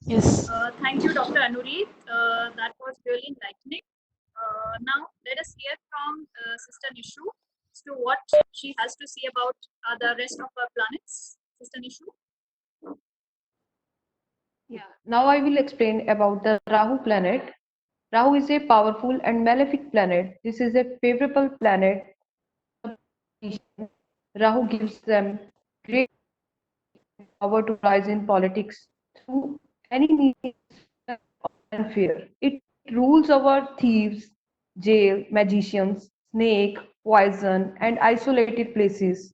Yes. Thank you, Dr. Anurit. That was really enlightening. Now, let us hear from Sister Nishu as to what she has to say about the rest of our planets. Sister Nishu? Yeah. Now I will explain about the Rahu planet. Rahu is a powerful and malefic planet. This is a favorable planet. Rahu gives them great power to rise in politics through any means and fear. It rules over thieves, jail, magicians, snake, poison, and isolated places,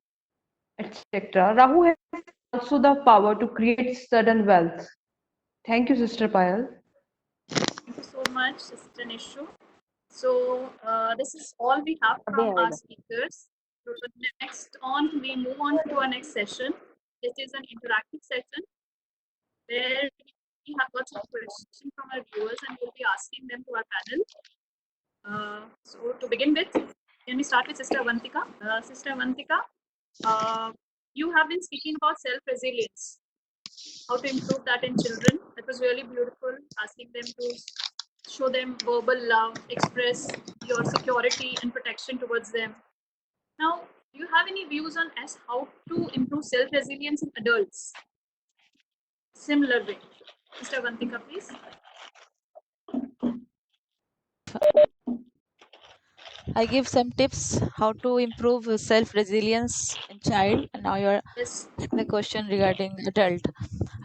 etc. Rahu has also the power to create sudden wealth. Thank you, Sister Payal. Thank you so much, Sister Nishu. So, this is all we have from our speakers. So, next on, we move on to our next session. This is an interactive session where we have got some questions from our viewers and we'll be asking them to our panel. So to begin with, can we start with Sister Avantika? Sister Avantika, uh, you have been speaking about self-resilience, how to improve that in children. That was really beautiful, asking them to show them verbal love, express your security and protection towards them. Now, do you have any views on as how to improve self-resilience in adults? Similar way. Sister Avantika, please. I give some tips how to improve self-resilience in child. And now you're Yes. asking the question regarding adult.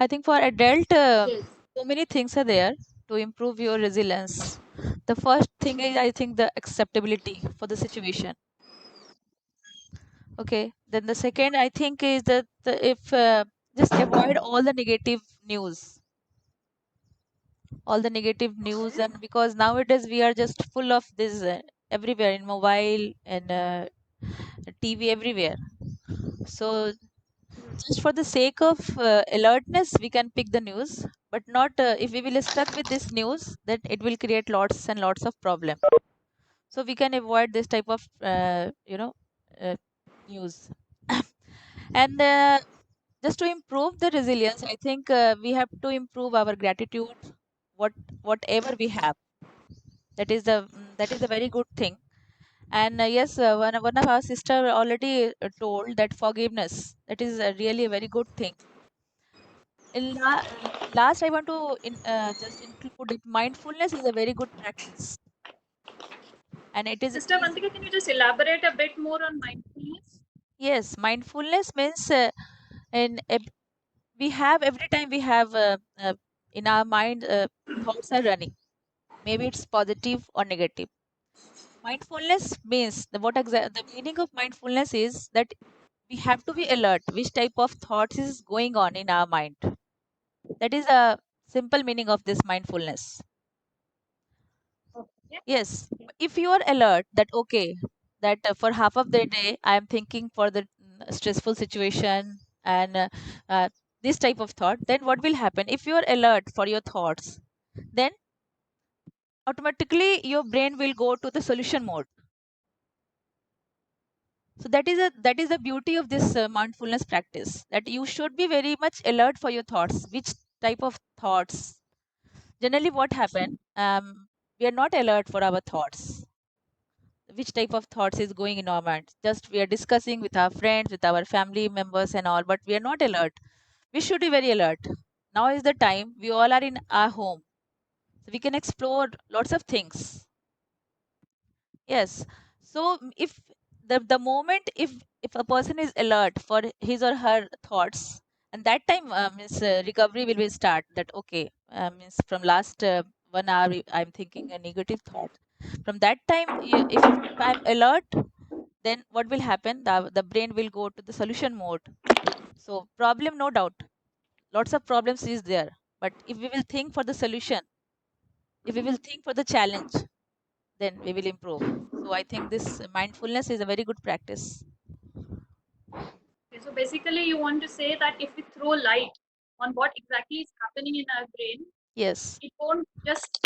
I think for adult, Yes. so many things are there to improve your resilience. The first thing is, I think, the acceptability for the situation. Okay. Then the second, I think, is that if just avoid all the negative news, Okay. and because nowadays we are just full of this everywhere in mobile and TV everywhere. So just for the sake of alertness, we can pick the news, but not if we will stuck with this news, then it will create lots and lots of problem. So we can avoid this type of uh, news. And just to improve the resilience, I think we have to improve our gratitude, what whatever we have. That is a very good thing. And yes, one of our sister already told that forgiveness, that is really a very good thing. In last, I want to just include that mindfulness is a very good practice, and it is Sister easy. Avantika, can you just elaborate a bit more on mindfulness? Yes, mindfulness means we have every time we have in our mind thoughts are running. Maybe it's positive or negative. Mindfulness means the meaning of mindfulness is that we have to be alert which type of thoughts is going on in our mind. That is a simple meaning of this mindfulness. Okay. Yes, if you are alert that okay, that for half of the day I am thinking for the stressful situation and this type of thought, then what will happen? If you are alert for your thoughts, then automatically your brain will go to the solution mode. So that is the beauty of this mindfulness practice, that you should be very much alert for your thoughts, which type of thoughts. Generally what happen, we are not alert for our thoughts, which type of thoughts is going in our mind. Just we are discussing with our friends, with our family members and all, but we are not alert. We should be very alert. Now is the time we all are in our home, so we can explore lots of things. Yes. So if the moment, if a person is alert for his or her thoughts, and that time means recovery will be start. That okay, means from last 1 hour I'm thinking a negative thought. From that time, if I'm alert, then what will happen? The brain will go to the solution mode. So problem, no doubt, lots of problems is there. But if we will think for the solution, if we will think for the challenge, then we will improve. So I think this mindfulness is a very good practice. Okay, so basically, you want to say that if we throw light on what exactly is happening in our brain, Yes, it won't just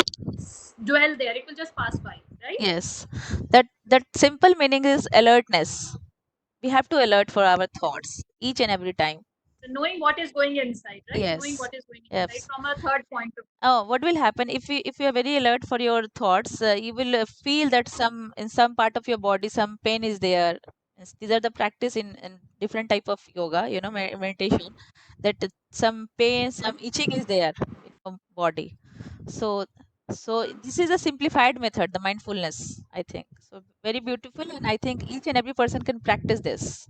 dwell there, it will just pass by, right? yes. That simple meaning is alertness. We have to alert for our thoughts each and every time. knowing what is going inside, right? Knowing Yes. what is going inside Yes. from a third point of Oh, what will happen if you are very alert for your thoughts? You will feel that in some part of your body some pain is there. These are the practice in different type of yoga, meditation. That some pain, some itching is there in your body. So this is a simplified method, the mindfulness. I think so very beautiful, and I think each and every person can practice this.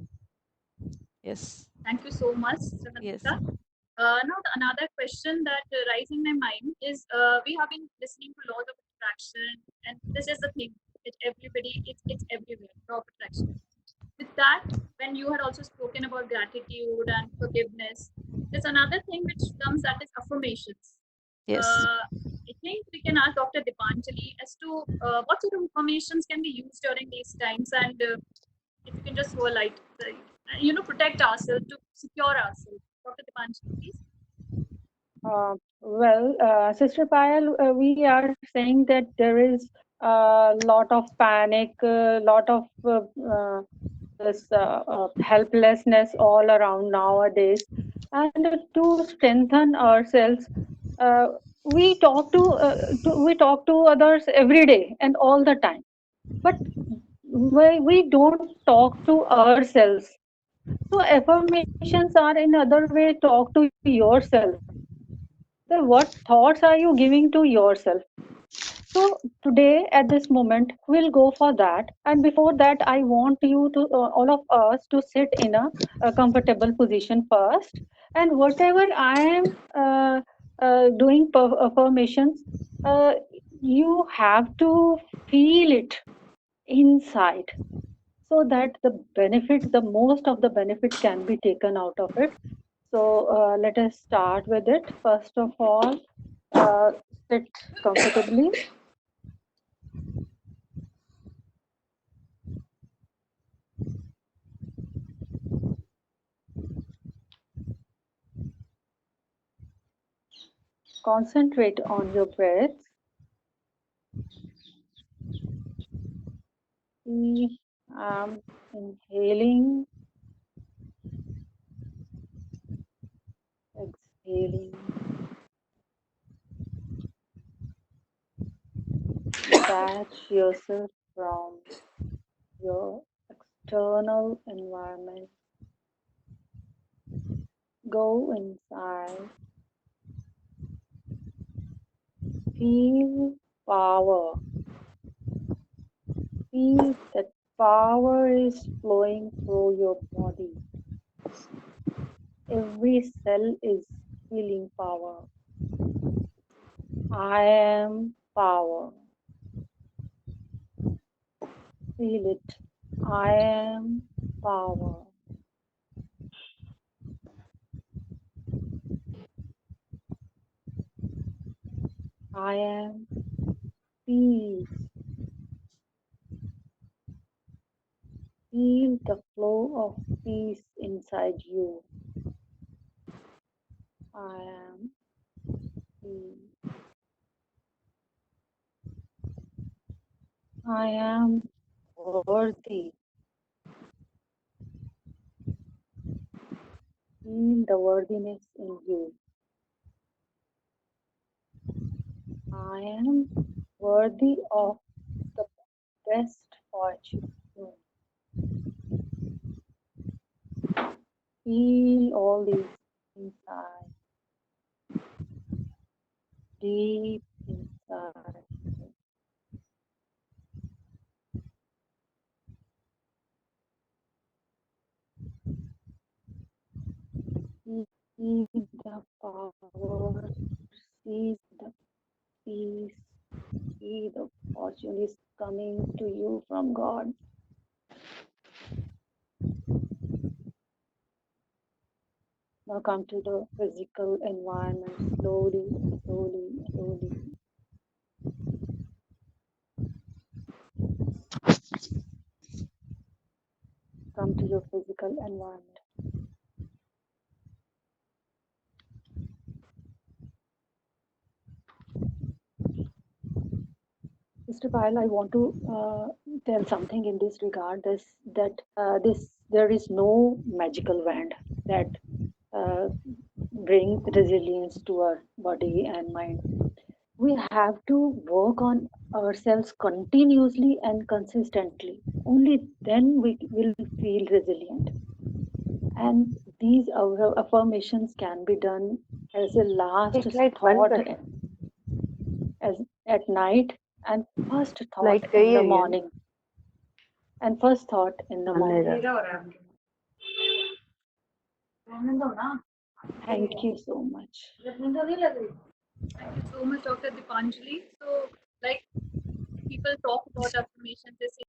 Yes. Thank you so much, Yes. Samantha. Now, another question that rises in my mind is we have been listening to laws of attraction, and this is the thing that everybody, it's everywhere, law of attraction. With that, when you had also spoken about gratitude and forgiveness, there's another thing which comes that is affirmations. Yes. I think we can ask Dr. Dipanjali as to what sort of affirmations can be used during these times, and if you can just throw a light, protect ourselves, to secure ourselves. Dr. Dipanjali, please. Sister Payal, we are saying that there is a lot of panic, a lot of this helplessness all around nowadays. And to strengthen ourselves, uh, we talk to others every day and all the time. But we don't talk to ourselves. So affirmations are in other way talk to yourself. So what thoughts are you giving to yourself? So today at this moment we'll go for that. And before that, I want you to all of us to sit in a comfortable position first. And whatever I am doing affirmations, uh, you have to feel it inside so that the most of the benefit can be taken out of it. So let us start with it. First of all, uh, sit comfortably. Concentrate on your breath. See, I'm inhaling, exhaling. Detach yourself from your external environment. Go inside. Feel power. Feel that power is flowing through your body. Every cell is feeling power. I am power. Feel it. I am power. I am peace. Feel the flow of peace inside you. I am peace. I am worthy. Feel the worthiness in you. I am worthy of the best fortune. Feel all these inside, deep inside. See the power, see the peace, see the fortune is coming to you from God. Now come to the physical environment slowly, slowly, slowly. Come to your physical environment. Mr. Payal, I want to tell something in this regard. There is no magical wand that bring resilience to our body and mind. We have to work on ourselves continuously and consistently. Only then we will feel resilient. And these affirmations can be done as a last thought as at night and first thought in the morning. And first thought in the morning. Thank you so much. Thank you so much, Dr. Dipanjali. So, like people talk about affirmations, they say